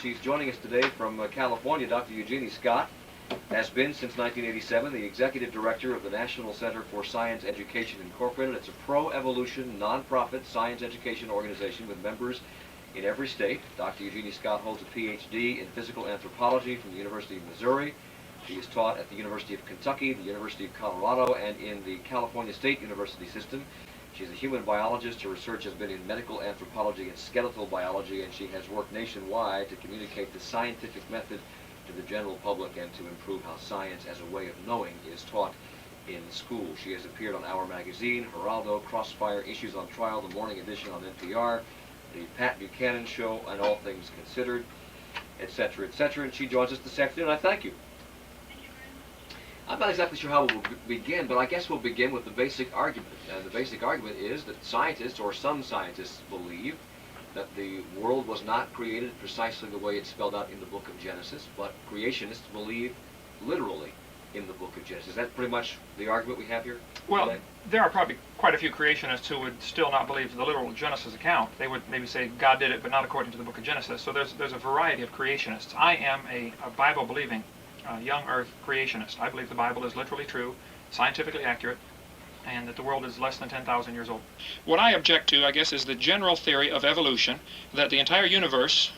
she's joining us today from California. Dr. Eugenie Scott has been, since 1987, the executive director of the National Center for Science Education Incorporated. It's a pro-evolution, non-profit science education organization with members in every state. Dr. Eugenie Scott holds a PhD in physical anthropology from the University of Missouri. She is taught at the University of Kentucky, the University of Colorado, and in the California State University system. She's a human biologist. Her research has been in medical anthropology and skeletal biology, and she has worked nationwide to communicate the scientific method to the general public and to improve how science as a way of knowing is taught in school. She has appeared on Our Magazine, Geraldo, Crossfire, Issues on Trial, the Morning Edition on NPR, the Pat Buchanan Show, and All Things Considered, etc., etc., and she joins us this afternoon. I thank you. I'm not exactly sure how we'll begin, but I guess we'll begin with the basic argument. And the basic argument is that scientists, or some scientists, believe that the world was not created precisely the way it's spelled out in the book of Genesis, but creationists believe literally in the book of Genesis. Is that pretty much the argument we have here? Well, today? there are probably quite a few creationists who would still not believe the literal Genesis account. They would maybe say God did it, but not according to the book of Genesis. So there's a variety of creationists. I am a Bible-believing young earth creationist. I believe the Bible is literally true, scientifically accurate, and that the world is less than 10,000 years old. What I object to, I guess, is the general theory of evolution, that the entire universe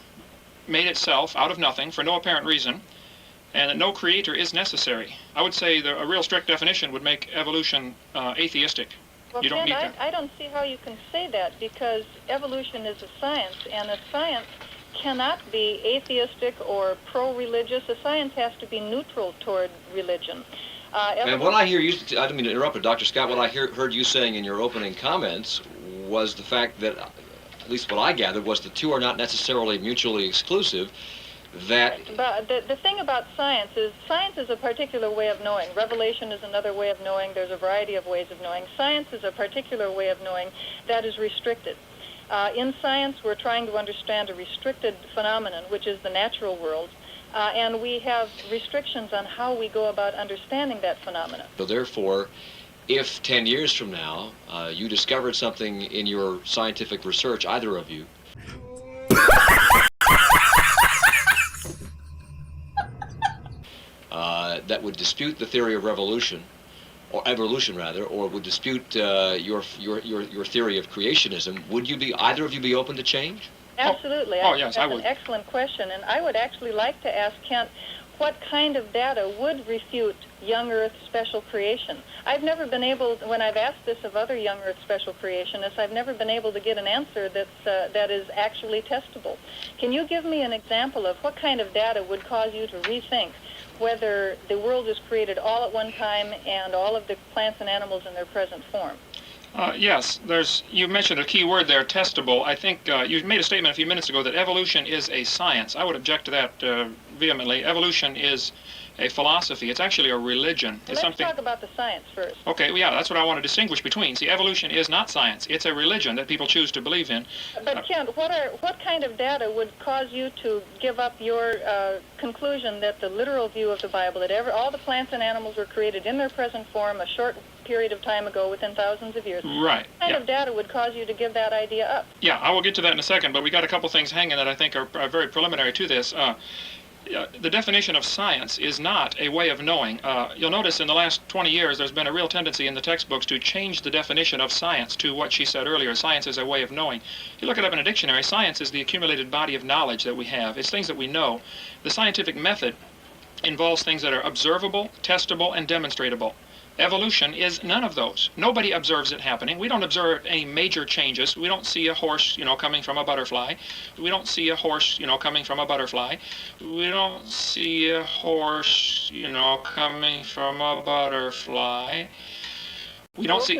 made itself out of nothing for no apparent reason, and that no creator is necessary. I would say a real strict definition would make evolution atheistic. Well, You don't Ken, need that. I don't see how you can say that, because evolution is a science, and a science cannot be atheistic or pro-religious. A science has to be neutral toward religion. And what I hear you, I don't mean to interrupt, but Dr. Scott, what I heard you saying in your opening comments was the fact that, at least what I gathered, was the two are not necessarily mutually exclusive, that... But the thing about science is a particular way of knowing. Revelation is another way of knowing. There's a variety of ways of knowing. Science is a particular way of knowing that is restricted. In science, we're trying to understand a restricted phenomenon, which is the natural world, and we have restrictions on how we go about understanding that phenomenon. So therefore, if 10 years from now you discovered something in your scientific research, either of you, that would dispute the theory of revolution, or evolution rather, or would dispute your theory of creationism, would either of you be open to change? Absolutely. Yes, I would. That's an excellent question, and I would actually like to ask Kent what kind of data would refute young Earth special creation. I've never been able, when I've asked this of other young Earth special creationists, I've never been able to get an answer that is actually testable. Can you give me an example of what kind of data would cause you to rethink whether the world is created all at one time and all of the plants and animals in their present form? Yes, you mentioned a key word there, testable. I think you made a statement a few minutes ago that evolution is a science. I would object to that vehemently. Evolution is a philosophy. It's actually a religion. It's Let's talk about the science first. Okay, well, yeah, that's what I want to distinguish between. See, evolution is not science. It's a religion that people choose to believe in. But Kent, what kind of data would cause you to give up your conclusion that the literal view of the Bible, that all the plants and animals were created in their present form a short period of time ago, within thousands of years? Right. What kind of data would cause you to give that idea up? Yeah, I will get to that in a second, but we got a couple things hanging that I think are very preliminary to this. The definition of science is not a way of knowing. You'll notice in the last 20 years there's been a real tendency in the textbooks to change the definition of science to what she said earlier. Science is a way of knowing. If you look it up in a dictionary, science is the accumulated body of knowledge that we have. It's things that we know. The scientific method involves things that are observable, testable, and demonstratable. Evolution is none of those. Nobody observes it happening. We don't observe any major changes. We don't see a horse, coming from a butterfly. We don't see a horse, coming from a butterfly. We don't see a horse, coming from a butterfly. We don't see.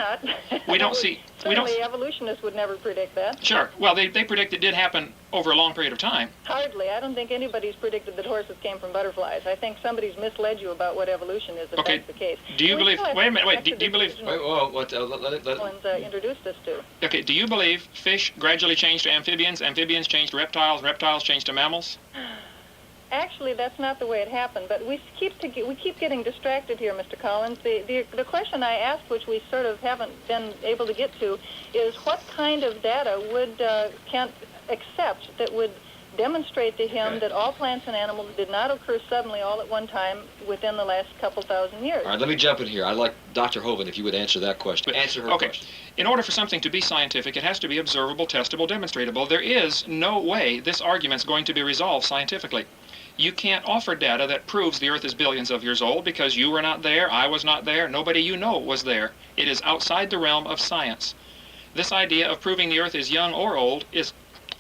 Certainly, evolutionists would never predict that. Sure. Well, they predict it did happen over a long period of time. Hardly. I don't think anybody's predicted that horses came from butterflies. I think somebody's misled you about what evolution is, if that's the case. Do you believe? Wait a minute. Wait. Do you believe? Wait. Whoa. What? Introduced us to. Okay. Do you believe fish gradually changed to amphibians? Amphibians changed to reptiles. Reptiles changed to mammals. Actually, that's not the way it happened, but we keep getting distracted here, Mr. Collins. The question I asked, which we sort of haven't been able to get to, is what kind of data would Kent accept that would demonstrate to him Okay. that all plants and animals did not occur suddenly all at one time within the last couple thousand years. All right, let me jump in here. I'd like Dr. Hovind, if you would answer that question. Answer her Okay. question. In order for something to be scientific, it has to be observable, testable, demonstratable. There is no way this argument's going to be resolved scientifically. You can't offer data that proves the Earth is billions of years old because you were not there, I was not there, nobody you know was there. It is outside the realm of science. This idea of proving the Earth is young or old is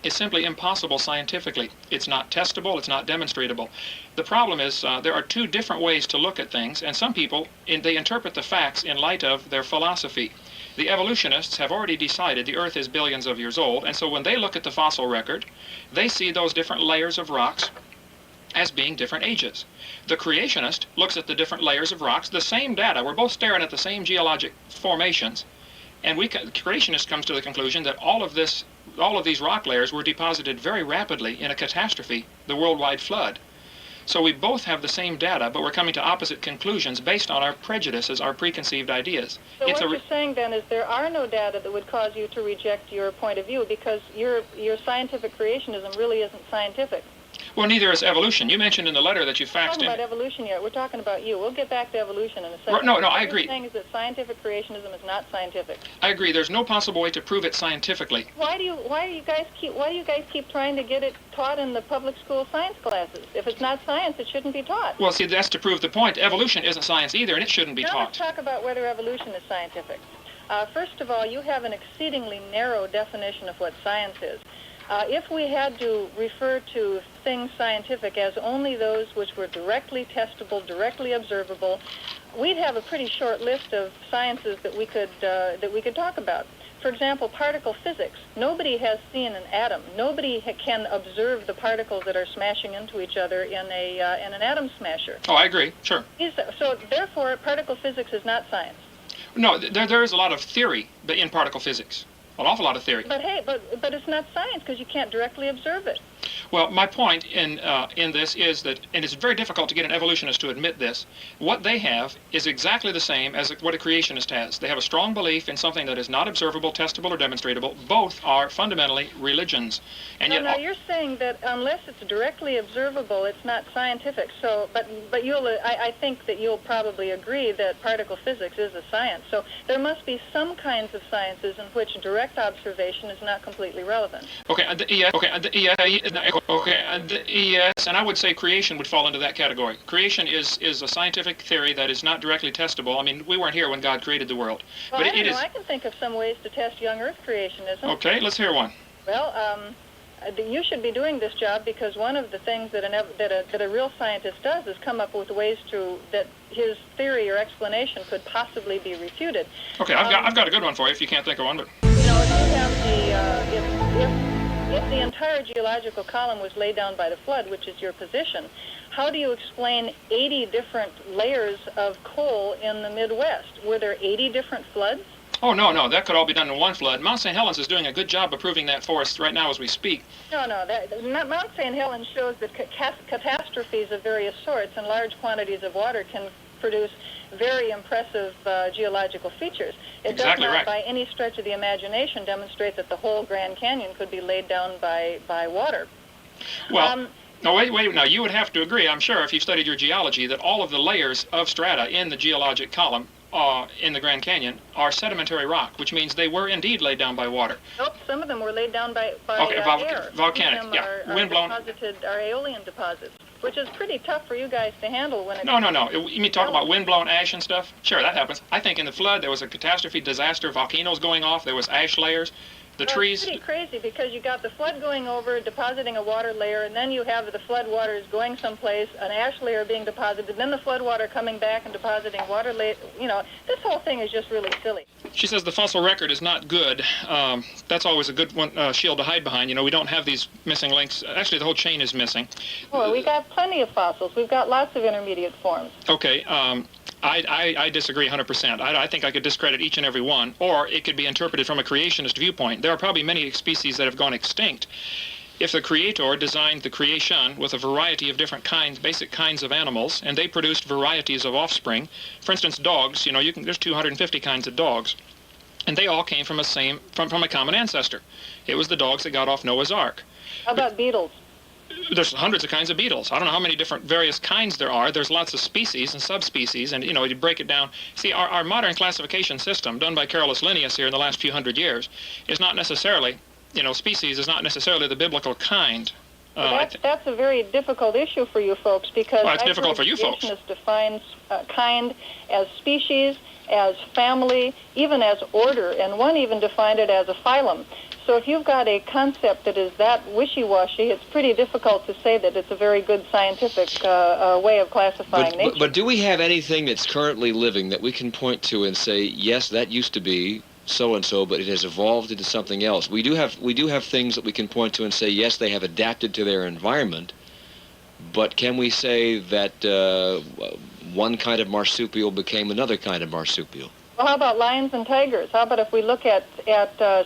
simply impossible scientifically. It's not testable, it's not demonstratable. The problem is there are two different ways to look at things, and some people, they interpret the facts in light of their philosophy. The evolutionists have already decided the Earth is billions of years old, and so when they look at the fossil record, they see those different layers of rocks as being different ages. The creationist looks at the different layers of rocks, the same data, we're both staring at the same geologic formations, and the creationist comes to the conclusion that all of these rock layers were deposited very rapidly in a catastrophe, the worldwide flood. So we both have the same data, but we're coming to opposite conclusions based on our prejudices, our preconceived ideas. So what you're saying then is there are no data that would cause you to reject your point of view because your scientific creationism really isn't scientific. Well, neither is evolution. You mentioned in the letter that you We're faxed talking in. about evolution yet. We're talking about you. We'll get back to evolution in a second. No, I What agree. you're saying is that scientific creationism is not scientific. I agree. There's no possible way to prove it scientifically. Why do you guys keep trying to get it taught in the public school science classes? If it's not science, it shouldn't be taught. Well, see, that's to prove the point. Evolution isn't science either, and it shouldn't be Now taught. let's talk about whether evolution is scientific. First of all, you have an exceedingly narrow definition of what science is. If we had to refer to things scientific as only those which were directly testable, directly observable, we'd have a pretty short list of sciences that we could talk about. For example, particle physics. Nobody has seen an atom. Nobody can observe the particles that are smashing into each other in an atom smasher. Oh, I agree. Sure. So therefore, particle physics is not science. No, there is a lot of theory in particle physics. An awful lot of theory. But hey, but it's not science because you can't directly observe it. Well, my point in this is that, and it's very difficult to get an evolutionist to admit this, what they have is exactly the same as what a creationist has. They have a strong belief in something that is not observable, testable, or demonstratable. Both are fundamentally religions. And yet, now you're saying that unless it's directly observable, it's not scientific. So, but I think that you'll probably agree that particle physics is a science. So there must be some kinds of sciences in which direct observation is not completely relevant. Yes, and I would say creation would fall into that category. Creation is a scientific theory that is not directly testable. I mean, we weren't here when God created the world. Well, But I don't it know. is. I can think of some ways to test young Earth creationism. Okay, let's hear one. Well, you should be doing this job because one of the things that a real scientist does is come up with ways that his theory or explanation could possibly be refuted. Okay, I've got a good one for you if you can't think of one. But You know, if you have if the entire geological column was laid down by the flood, which is your position, how do you explain 80 different layers of coal in the Midwest? Were there 80 different floods? oh no, that could all be done in one flood. Mount St. Helens is doing a good job of proving that for us right now as we speak. No. Mount St. Helens shows that catastrophes of various sorts and large quantities of water can produce very impressive geological features. It Exactly does not, right. by any stretch of the imagination, demonstrate that the whole Grand Canyon could be laid down by water. Well, no, wait. Now, you would have to agree, I'm sure, if you studied your geology, that all of the layers of strata in the geologic column in the Grand Canyon are sedimentary rock, which means they were indeed laid down by water. Nope, some of them were laid down by Okay, air. volcanic, Some of them yeah, are wind-blown. are aeolian deposits, which is pretty tough for you guys to handle when it No. You mean talk about wind-blown ash and stuff? Sure, that happens. I think in the flood there was a catastrophe, disaster, volcanoes going off, there was ash layers, the trees. It's pretty crazy because you got the flood going over, depositing a water layer, and then you have the flood waters going someplace, an ash layer being deposited, then the flood water coming back and depositing water layer. You know, this whole thing is just really silly. She says the fossil record is not good. That's always a good one, shield to hide behind. You know, we don't have these missing links. Actually, the whole chain is missing. Well, we got plenty of fossils. We've got lots of intermediate forms. Okay, I disagree 100%. I think I could discredit each and every one, or it could be interpreted from a creationist viewpoint. There are probably many species that have gone extinct. If the creator designed the creation with a variety of different kinds, basic kinds of animals, and they produced varieties of offspring, for instance, dogs, you know, there's 250 kinds of dogs, and they all came from a common ancestor. It was the dogs that got off Noah's Ark. How about beetles? there's hundreds of kinds of beetles. I don't know how many different various kinds there are. There's lots of species and subspecies, and you break it down. See, our modern classification system done by Carolus Linnaeus here in the last few hundred years is not necessarily, species is not necessarily the biblical kind. That's a very difficult issue for you folks, because well, it's difficult for you folks. Creationists defines kind as species, as family, even as order, and one even defined it as a phylum. So if you've got a concept that is that wishy-washy, it's pretty difficult to say that it's a very good scientific way of classifying nature. But do we have anything that's currently living that we can point to and say, yes, that used to be so-and-so, but it has evolved into something else? We do have things that we can point to and say, yes, they have adapted to their environment, but can we say that one kind of marsupial became another kind of marsupial? Well, how about lions and tigers? How about if we look at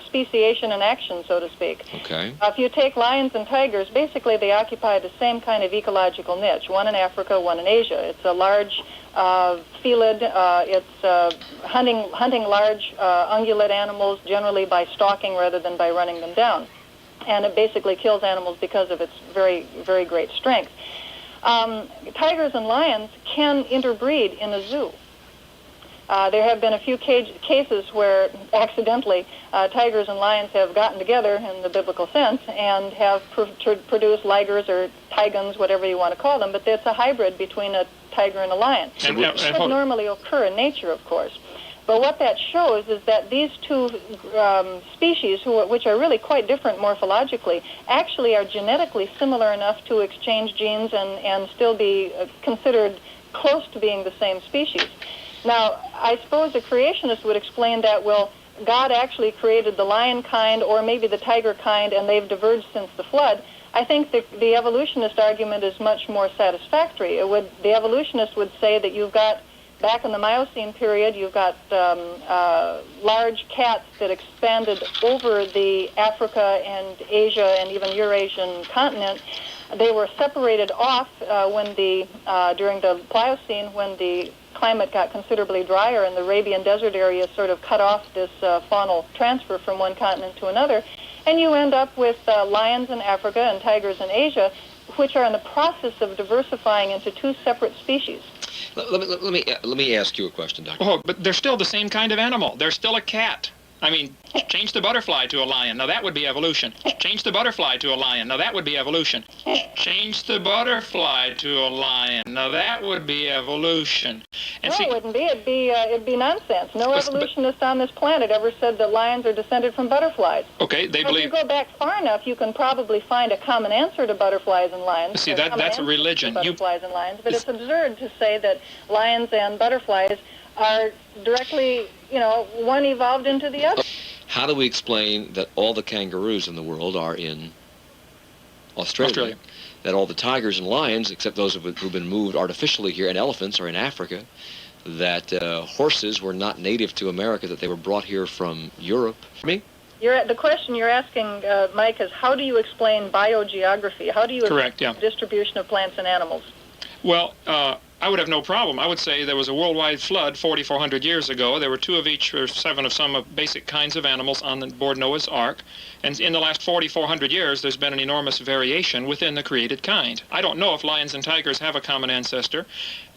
speciation in action, so to speak? Okay. If you take lions and tigers, basically they occupy the same kind of ecological niche, one in Africa, one in Asia. It's a large felid. It's hunting large ungulate animals, generally by stalking rather than by running them down. And it basically kills animals because of its very, very great strength. Tigers and lions can interbreed in a zoo. There have been a few cases where, accidentally, tigers and lions have gotten together in the biblical sense and have produced ligers or tigons, whatever you want to call them, but it's a hybrid between a tiger and a lion. It doesn't normally occur in nature, of course. But what that shows is that these two species, which are really quite different morphologically, actually are genetically similar enough to exchange genes and still be considered close to being the same species. Now, I suppose a creationist would explain that, well, God actually created the lion kind or maybe the tiger kind, and they've diverged since the flood. I think the evolutionist argument is much more satisfactory. The evolutionist would say that you've got, back in the Miocene period, you've got large cats that expanded over the Africa and Asia and even Eurasian continent. They were separated off during the Pliocene, when the climate got considerably drier and the Arabian desert area sort of cut off this faunal transfer from one continent to another. And you end up with lions in Africa and tigers in Asia, which are in the process of diversifying into two separate species. Let me ask you a question, Doctor. Oh, but they're still the same kind of animal. They're still a cat. I mean, change the butterfly to a lion. Now that would be evolution. Change the butterfly to a lion. Now that would be evolution. Change the butterfly to a lion. Now that would be evolution. And no, it wouldn't be. It'd be nonsense. No evolutionist on this planet ever said that lions are descended from butterflies. Okay, they believe. If you go back far enough, you can probably find a common answer to butterflies and lions. See, that's a religion. Butterflies and lions, but it's absurd to say that lions and butterflies are directly, one evolved into the other. How do we explain that all the kangaroos in the world are in Australia? That all the tigers and lions, except those who've been moved artificially here, and elephants are in Africa? That horses were not native to America, that they were brought here from Europe? The question you're asking, Mike, is how do you explain biogeography? How do you explain the distribution of plants and animals? Well, I would have no problem. I would say there was a worldwide flood 4,400 years ago. There were 2 of each or 7 of some basic kinds of animals on board Noah's Ark. And in the last 4,400 years, there's been an enormous variation within the created kind. I don't know if lions and tigers have a common ancestor.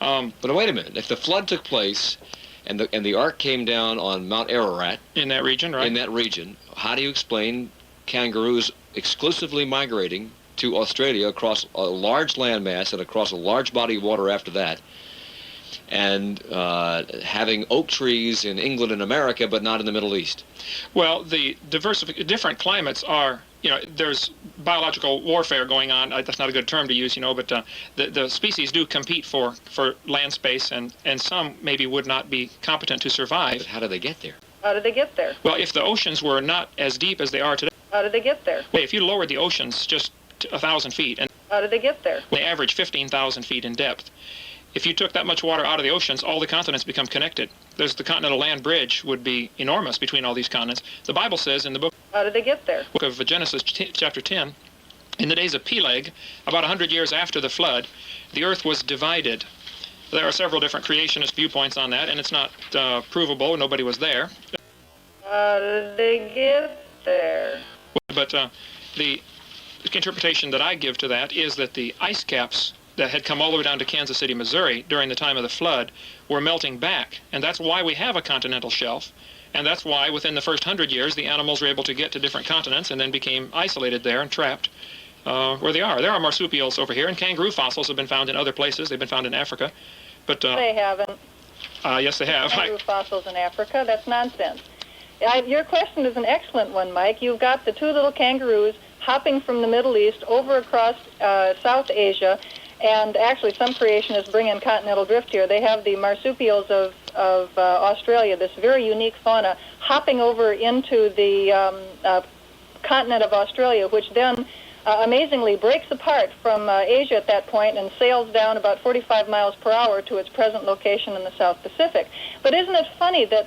But wait a minute. If the flood took place and the Ark came down on Mount Ararat... In that region, right? In that region, how do you explain kangaroos exclusively migrating to Australia across a large landmass and across a large body of water after that, and having oak trees in England and America, but not in the Middle East? Well, the different climates are, there's biological warfare going on. That's not a good term to use, but the species do compete for land space, and some maybe would not be competent to survive. But how do they get there? How did they get there? Well, if the oceans were not as deep as they are today. How did they get there? Well, if you lowered the oceans just 1,000 feet, and how did they get there? They average 15,000 feet in depth. If you took that much water out of the oceans, all the continents become connected. The continental land bridge would be enormous between all these continents. The Bible says in the book... How did they get there? Book of Genesis, chapter 10, in the days of Peleg, about 100 years after the flood, the earth was divided. There are several different creationist viewpoints on that, and it's not provable. Nobody was there. How did they get there? But interpretation that I give to that is that the ice caps that had come all the way down to Kansas City, Missouri during the time of the flood were melting back. And that's why we have a continental shelf. And that's why within the first 100 years the animals were able to get to different continents and then became isolated there and trapped where they are. There are marsupials over here, and kangaroo fossils have been found in other places. They've been found in Africa. But They haven't. yes, they have. Kangaroo fossils in Africa? That's nonsense. Your question is an excellent one, Mike. You've got the two little kangaroos hopping from the Middle East over across South Asia, and actually some creationists bring in continental drift here. They have the marsupials of Australia, this very unique fauna, hopping over into the continent of Australia, which then amazingly breaks apart from Asia at that point and sails down about 45 miles per hour to its present location in the South Pacific. But isn't it funny that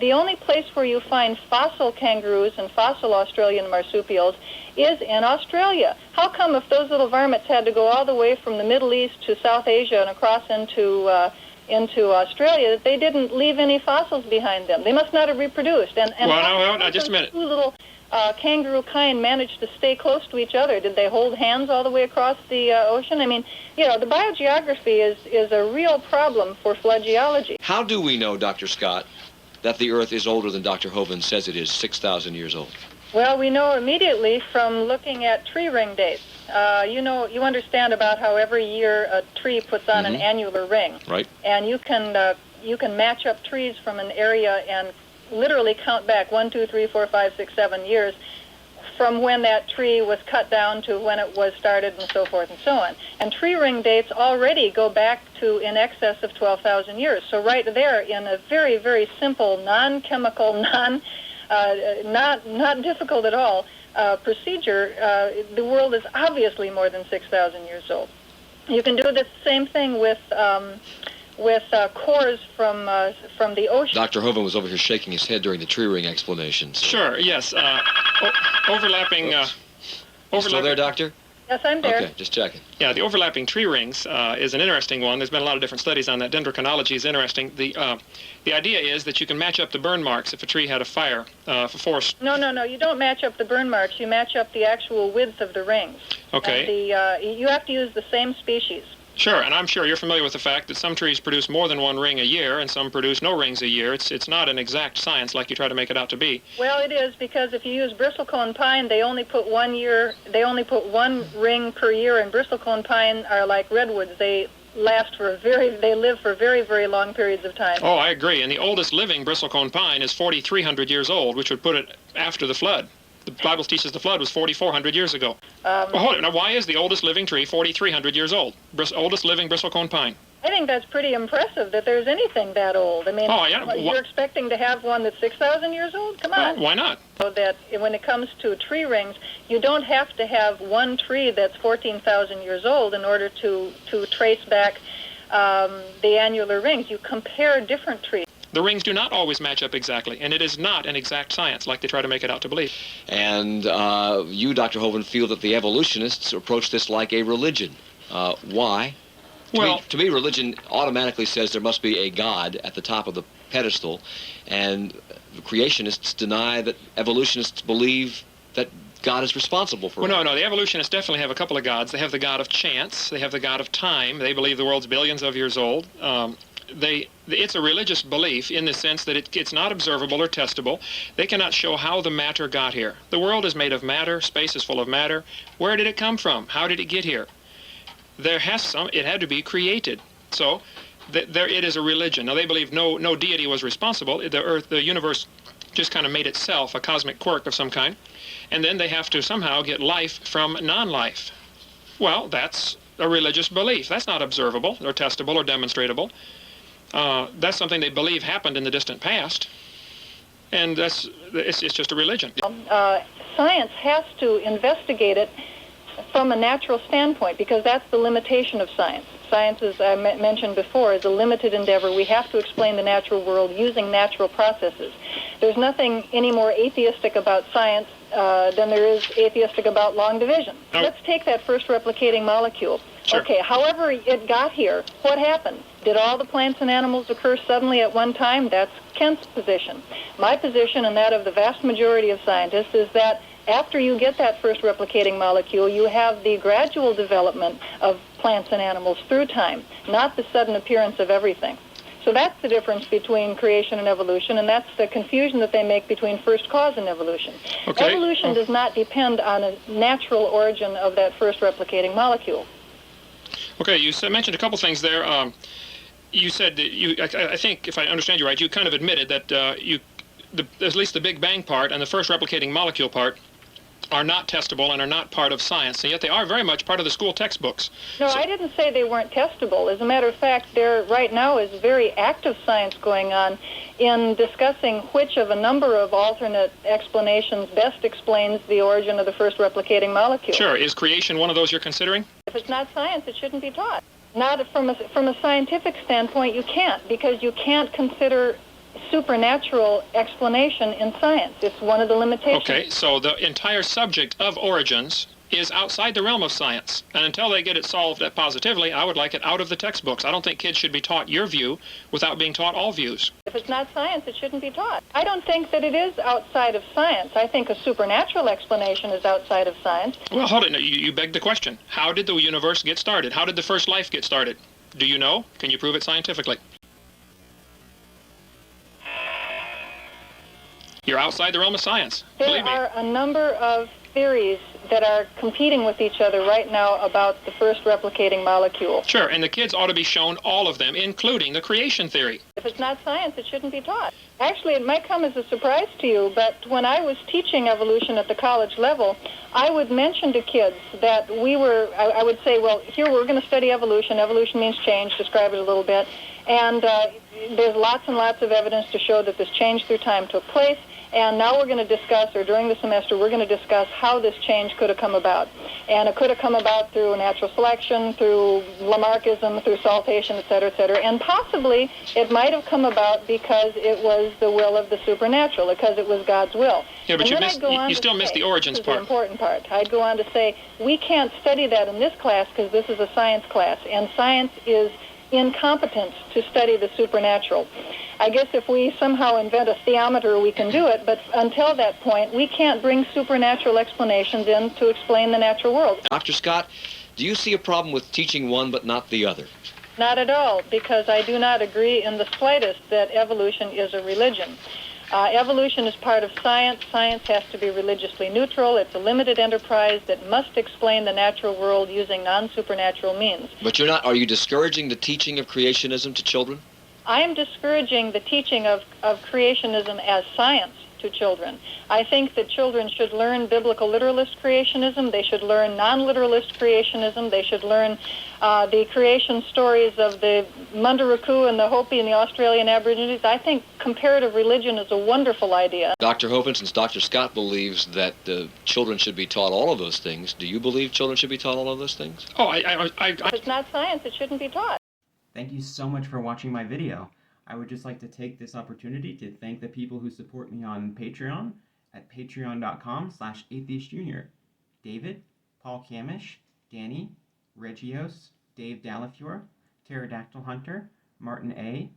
the only place where you find fossil kangaroos and fossil Australian marsupials is in Australia? How come if those little varmints had to go all the way from the Middle East to South Asia and across into Australia, that they didn't leave any fossils behind them? They must not have reproduced. And well, no, just a minute. Two little kangaroo kind managed to stay close to each other. Did they hold hands all the way across the ocean? I mean, the biogeography is a real problem for flood geology. How do we know, Dr. Scott, that the Earth is older than Dr. Hovind says it is, 6,000 years old? Well, we know immediately from looking at tree ring dates. You understand about how every year a tree puts on an annular ring. Right. And you can match up trees from an area and literally count back 1, 2, 3, 4, 5, 6, 7 years from when that tree was cut down to when it was started and so forth and so on. And tree ring dates already go back to in excess of 12,000 years. So right there, in a very, very simple, non-chemical, not difficult at all procedure, the world is obviously more than 6,000 years old. You can do the same thing with cores from the ocean. Dr. Hovind was over here shaking his head during the tree ring explanation. So. Sure, yes. Overlapping... You still there, Doctor? Yes, I'm there. Okay, just checking. Yeah, the overlapping tree rings is an interesting one. There's been a lot of different studies on that. Dendrochronology is interesting. The idea is that you can match up the burn marks if a tree had a fire for forest. No. You don't match up the burn marks. You match up the actual width of the rings. Okay. And you have to use the same species. Sure, and I'm sure you're familiar with the fact that some trees produce more than one ring a year and some produce no rings a year. It's not an exact science like you try to make it out to be. Well, it is, because if you use bristlecone pine, they only put one ring per year, and bristlecone pine are like redwoods. They live for very, very long periods of time. Oh, I agree. And the oldest living bristlecone pine is 4,300 years old, which would put it after the flood. The Bible teaches the flood was 4,400 years ago. Well, hold it. Now, why is the oldest living tree 4,300 years old? Oldest living bristlecone pine. I think that's pretty impressive that there's anything that old. I mean, you're expecting to have one that's 6,000 years old? Come on. Well, why not? So that when it comes to tree rings, you don't have to have one tree that's 14,000 years old in order to trace back the annular rings. You compare different trees. The rings do not always match up exactly, and it is not an exact science like they try to make it out to believe. And you, Dr. Hovind, feel that the evolutionists approach this like a religion. Why? To me, religion automatically says there must be a God at the top of the pedestal, and the creationists deny that evolutionists believe that God is responsible for it. Well, no, the evolutionists definitely have a couple of gods. They have the god of chance. They have the god of time. They believe the world's billions of years old. It's a religious belief in the sense that it's not observable or testable. They cannot show how the matter got here. The world is made of matter. Space is full of matter. Where did it come from? How did it get here? It had to be created. So it is a religion. Now, they believe no deity was responsible. The universe just kind of made itself a cosmic quirk of some kind. And then they have to somehow get life from non-life. Well, that's a religious belief. That's not observable or testable or demonstratable. That's something they believe happened in the distant past, and it's just a religion. Science has to investigate it from a natural standpoint, because that's the limitation of science. Science, as I mentioned before, is a limited endeavor. We have to explain the natural world using natural processes. There's nothing any more atheistic about science than there is atheistic about long division. No. Let's take that first replicating molecule. Sure. Okay, however it got here, what happened? Did all the plants and animals occur suddenly at one time? That's Kent's position. My position, and that of the vast majority of scientists, is that After you get that first replicating molecule, you have the gradual development of plants and animals through time, not the sudden appearance of everything. So that's the difference between creation and evolution, and that's the confusion that they make between first cause and evolution. Okay. Evolution does not depend on a natural origin of that first replicating molecule. Okay, you mentioned a couple things there. You said that I think, if I understand you right, you kind of admitted that at least the Big Bang part and the first replicating molecule part are not testable and are not part of science, and yet they are very much part of the school textbooks. No, I didn't say they weren't testable. As a matter of fact, there right now is very active science going on in discussing which of a number of alternate explanations best explains the origin of the first replicating molecule. Sure. Is creation one of those you're considering? If it's not science, it shouldn't be taught. Not from a scientific standpoint, you can't, because you can't consider supernatural explanation in science. It's one of the limitations. Okay, so the entire subject of origins is outside the realm of science. And until they get it solved positively, I would like it out of the textbooks. I don't think kids should be taught your view without being taught all views. If it's not science, it shouldn't be taught. I don't think that it is outside of science. I think a supernatural explanation is outside of science. Well, hold it. You begged the question. How did the universe get started? How did the first life get started? Do you know? Can you prove it scientifically? You're outside the realm of science. There are a number of theories that are competing with each other right now about the first replicating molecule. Sure, and the kids ought to be shown all of them, including the creation theory. If it's not science, it shouldn't be taught. Actually, it might come as a surprise to you, but when I was teaching evolution at the college level, I would mention to kids that I would say, well, here we're going to study evolution. Evolution means change, describe it a little bit. And there's lots and lots of evidence to show that this change through time took place. And now we're going to discuss, or during the semester, we're going to discuss how this change could have come about. And it could have come about through natural selection, through Lamarckism, through saltation, et cetera, et cetera. And possibly it might have come about because it was the will of the supernatural, because it was God's will. Yeah, but you still missed the origins this is part. The important part. I'd go on to say, we can't study that in this class because this is a science class, and science is incompetent to study the supernatural. I guess if we somehow invent a theometer, we can do it, but until that point, we can't bring supernatural explanations in to explain the natural world. Dr. Scott, do you see a problem with teaching one but not the other? Not at all, because I do not agree in the slightest that evolution is a religion. Evolution is part of science. Science has to be religiously neutral. It's a limited enterprise that must explain the natural world using non-supernatural means. But are you discouraging the teaching of creationism to children? I am discouraging the teaching of creationism as science to children. I think that children should learn biblical literalist creationism. They should learn non-literalist creationism. They should learn the creation stories of the Munduruku and the Hopi and the Australian Aborigines. I think comparative religion is a wonderful idea. Dr. Hovind, since Dr. Scott believes that children should be taught all of those things, do you believe children should be taught all of those things? Oh, If it's not science, it shouldn't be taught. Thank you so much for watching my video. I would just like to take this opportunity to thank the people who support me on Patreon at patreon.com/atheistjunior. David, Paul Camish, Danny, Regios, Dave Dalafiore, Pterodactyl Hunter, Martin A.,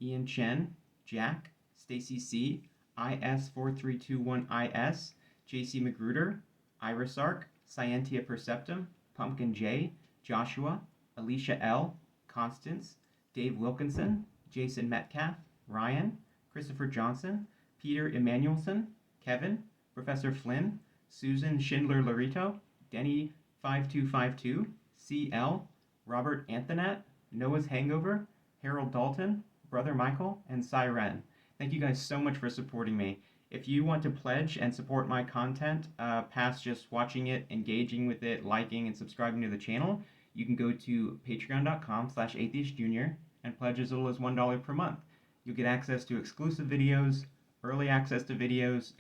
Ian Chen, Jack, Stacy C., IS4321IS, JC Magruder, Irisark, Scientia Perceptum, Pumpkin J, Joshua, Alicia L., Constance, Dave Wilkinson, Jason Metcalf, Ryan, Christopher Johnson, Peter Emanuelson, Kevin, Professor Flynn, Susan Schindler-Larito, Denny 5252, CL, Robert Anthonette, Noah's Hangover, Harold Dalton, Brother Michael, and Siren. Thank you guys so much for supporting me. If you want to pledge and support my content past just watching it, engaging with it, liking, and subscribing to the channel, you can go to patreon.com/atheistjunior and pledge as little as $1 per month. You'll get access to exclusive videos, early access to videos,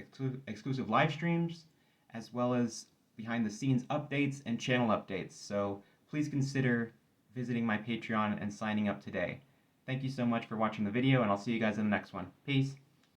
exclusive live streams, as well as behind-the-scenes updates and channel updates. So please consider visiting my Patreon and signing up today. Thank you so much for watching the video, and I'll see you guys in the next one. Peace.